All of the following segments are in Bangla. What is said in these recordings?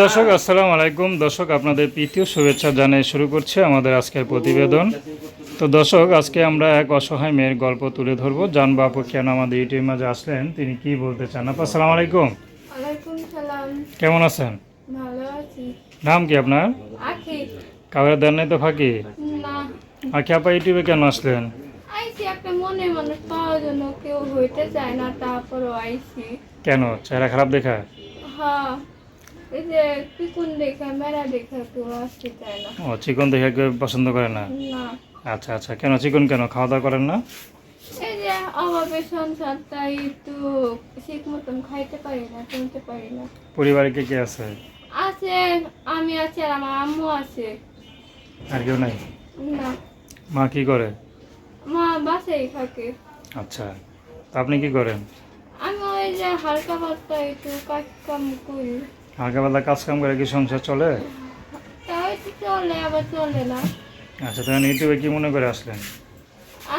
দর্শক আসসালামু আলাইকুম। দর্শক আপনাদের প্রীতীয় শুভেচ্ছা জানিয়ে শুরু করছে আমাদের আজকের প্রতিবেদন। তো দর্শক আজকে আমরা এক অসহায় মেয়ের গল্প তুলে ধরবো। জানবো আপু কেন আমাদের ইউটিউবের মাঝে আসলেন, তিনি কি বলতে চান। আপু আসসালামু আলাইকুম। ওয়ালাইকুম সালাম। কেমন আছেন? ভালো আছি। নাম কি আপনার? আখি। কাগজের দেন নাই তো ফাঁকি? না, আখি আপা ইউটিউবে কেন আসলেন? আইছি একটা মনে মানুষ পাওয়ার জন্য, কেউ হইতে চায় না, তারপরও আইছি। কেন, চেহারা খারাপ দেখা? হ্যাঁ, এই যে পিকুন দেখা মেরা দেখা কেউ আসতে চায় না। ও, চিকন দেখে কেউ পছন্দ করে না? না, আচ্ছা আচ্ছা, কেন চিকন কেন, খাওয়া দাওয়া করেন না? এই যে অভাবের সংসার, তাই একটু ঠিক মতন খাইতে পারি না, চলতে পারি না। পরিবারে কে কে আছে? আছে, আমি আছি আর আমার আম্মু আছে। আর কেউ নাই? না, মা কি করে? মা বাসায় থাকে। আচ্ছা, তা আপনি কি করেন? আমি ওই যে হালকা পাতলা একটু কাজ কাম করি। হালকা পাতলা কাজ কাম করে কি সংসার চলে? তাও একটু চলে, আবার চলে না। আচ্ছা, তাহলে ইউটিউবে কি মনে করে আসলেন?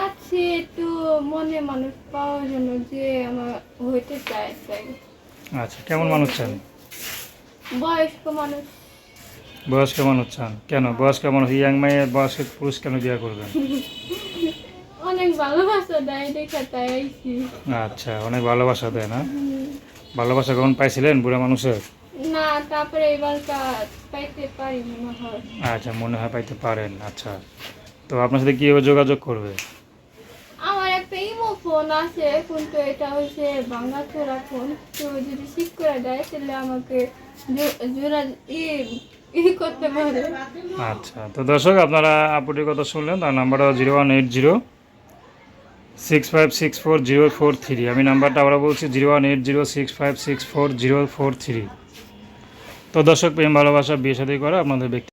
আছি একটু মনে মানুষ পাওয়ার জন্য, যে আমার হইতে চায় তাই। আচ্ছা, কেমন মানুষ চান? বয়স্ক মানুষ। বয়স্ক মানুষ চান কেন? বয়স্ক মানুষ, ইয়াং মেয়ে বয়স্ক পুরুষ কেন বিয়ে করবেন? অনেক ভালোবাসা দেয় দেখা তাই আইছি। আচ্ছা, অনেক ভালোবাসা দেয় না? হুম। ভালোবাসা কখন পাইছিলেন বুড়া মানুষের? না, তারপরে এবার পাইতে পারি মনে হয়। আচ্ছা, মনে হয় পাইতে পারেন। আচ্ছা, তো আপনার সাথে কীভাবে যোগাযোগ করবে? আমার একটা ইমো ফোন আছে, কিন্তু এটা হচ্ছে ভাঙাচোরা ফোন। কেউ যদি ঠিক করে দেয় তাহলে আমাকে জোড়া করতে পারে। আচ্ছা, তো দর্শক আপনারা আপুটির কথা শুনলেন। তার নাম্বারটা 01806564043। আমি নাম্বারটা আবার বলছি 01806564043। তো দর্শক, প্রেম ভালোবাসা বিয়ে শাদী করা আপনাদের ব্যক্তি